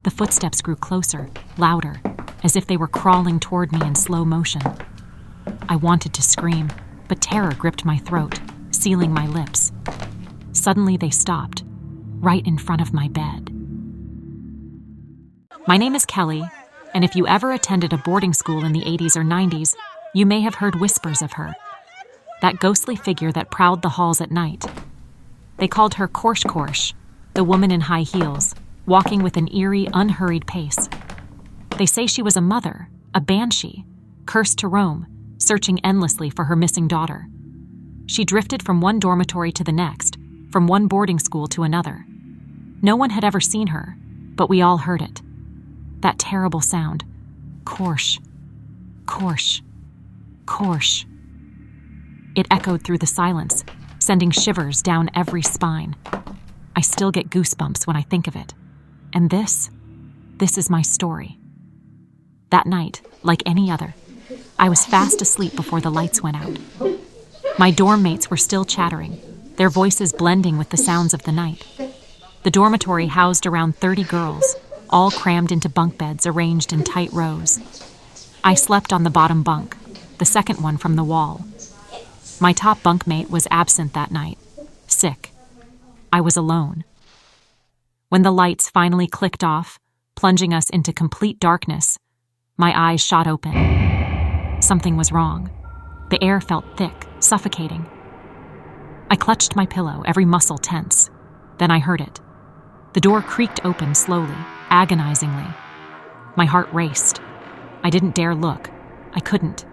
The footsteps grew closer, louder, as if they were crawling toward me in slow motion. I wanted to scream, but terror gripped my throat, sealing my lips. Suddenly they stopped, right in front of my bed. My name is Kelly, and if you ever attended a boarding school in the 80s or 90s, you may have heard whispers of her. That ghostly figure that prowled the halls at night. They called her Korsh Korsh, the woman in high heels, walking with an eerie, unhurried pace. They say she was a mother, a banshee, cursed to roam, searching endlessly for her missing daughter. She drifted from one dormitory to the next, from one boarding school to another. No one had ever seen her, but we all heard it. That terrible sound. Korsh. Korsh. Korsh. It echoed through the silence, sending shivers down every spine. I still get goosebumps when I think of it. And this is my story. That night, like any other, I was fast asleep before the lights went out. My dorm mates were still chattering, their voices blending with the sounds of the night. The dormitory housed around 30 girls, all crammed into bunk beds arranged in tight rows. I slept on the bottom bunk, the second one from the wall. My top bunkmate was absent that night, sick. I was alone. When the lights finally clicked off, plunging us into complete darkness, my eyes shot open. Something was wrong. The air felt thick, suffocating. I clutched my pillow, every muscle tense. Then I heard it. The door creaked open slowly, agonizingly. My heart raced. I didn't dare look. I couldn't.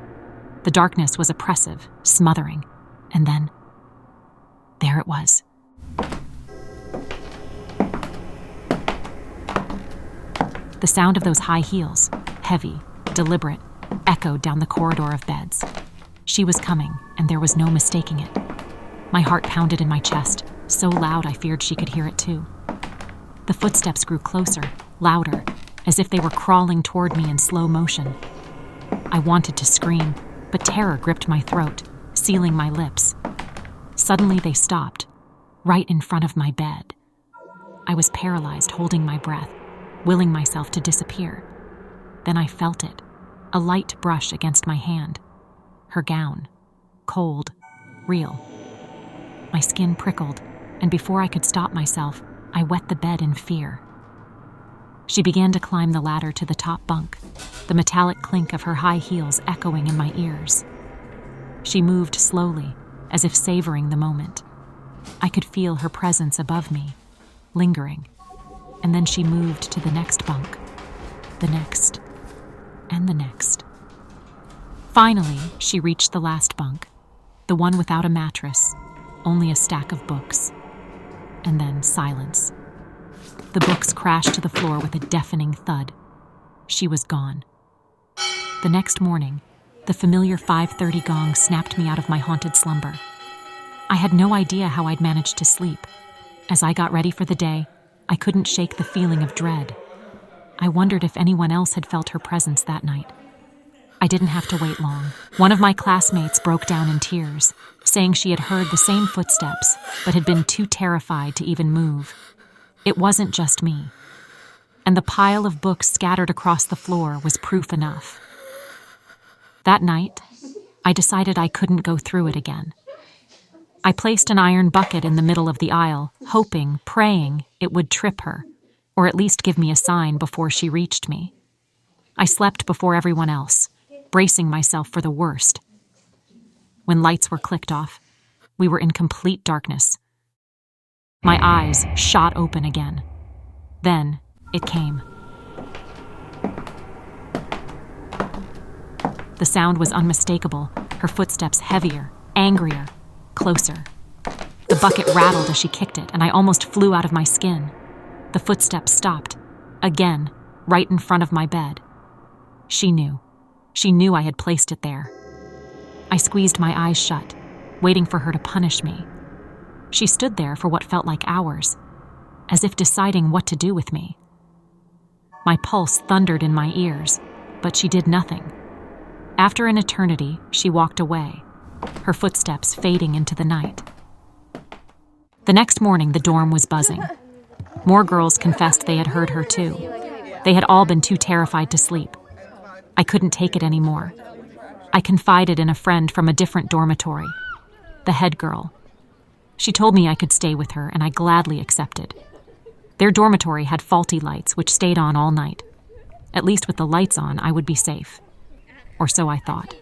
The darkness was oppressive, smothering. And then, there it was. The sound of those high heels, heavy, deliberate, echoed down the corridor of beds. She was coming, and there was no mistaking it. My heart pounded in my chest, so loud I feared she could hear it too. The footsteps grew closer, louder, as if they were crawling toward me in slow motion. I wanted to scream, but terror gripped my throat, sealing my lips. Suddenly they stopped, right in front of my bed. I was paralyzed, holding my breath, willing myself to disappear. Then I felt it, a light brush against my hand. Her gown, cold, real. My skin prickled, and before I could stop myself, I wet the bed in fear. She began to climb the ladder to the top bunk, the metallic clink of her high heels echoing in my ears. She moved slowly, as if savoring the moment. I could feel her presence above me, lingering. And then she moved to the next bunk, the next, and the next. Finally, she reached the last bunk, the one without a mattress, only a stack of books. And then silence. The books crashed to the floor with a deafening thud. She was gone. The next morning, the familiar 5:30 gong snapped me out of my haunted slumber. I had no idea how I'd managed to sleep. As I got ready for the day, I couldn't shake the feeling of dread. I wondered if anyone else had felt her presence that night. I didn't have to wait long. One of my classmates broke down in tears, saying she had heard the same footsteps, but had been too terrified to even move. It wasn't just me. And the pile of books scattered across the floor was proof enough. That night, I decided I couldn't go through it again. I placed an iron bucket in the middle of the aisle, hoping, praying it would trip her, or at least give me a sign before she reached me. I slept before everyone else, bracing myself for the worst. When lights were clicked off, we were in complete darkness. My eyes shot open again. Then it came. The sound was unmistakable, her footsteps heavier, angrier, closer. The bucket rattled as she kicked it, and I almost flew out of my skin. The footsteps stopped, again, right in front of my bed. She knew. She knew I had placed it there. I squeezed my eyes shut, waiting for her to punish me. She stood there for what felt like hours, as if deciding what to do with me. My pulse thundered in my ears, but she did nothing. After an eternity, she walked away, her footsteps fading into the night. The next morning, the dorm was buzzing. More girls confessed they had heard her too. They had all been too terrified to sleep. I couldn't take it anymore. I confided in a friend from a different dormitory, the head girl. She told me I could stay with her, and I gladly accepted. Their dormitory had faulty lights, which stayed on all night. At least with the lights on, I would be safe. Or so I thought.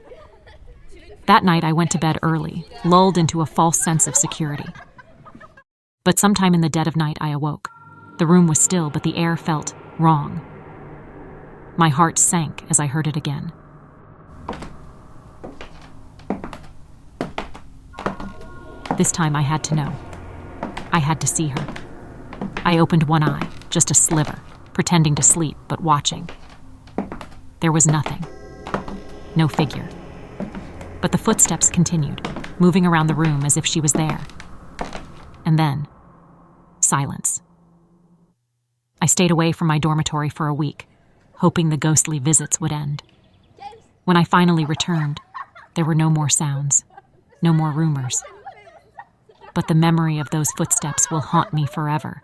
That night, I went to bed early, lulled into a false sense of security. But sometime in the dead of night, I awoke. The room was still, but the air felt wrong. My heart sank as I heard it again. This time I had to know. I had to see her. I opened one eye, just a sliver, pretending to sleep, but watching. There was nothing. No figure. But the footsteps continued, moving around the room as if she was there. And then, silence. I stayed away from my dormitory for a week, hoping the ghostly visits would end. When I finally returned, there were no more sounds, no more rumors. But the memory of those footsteps will haunt me forever.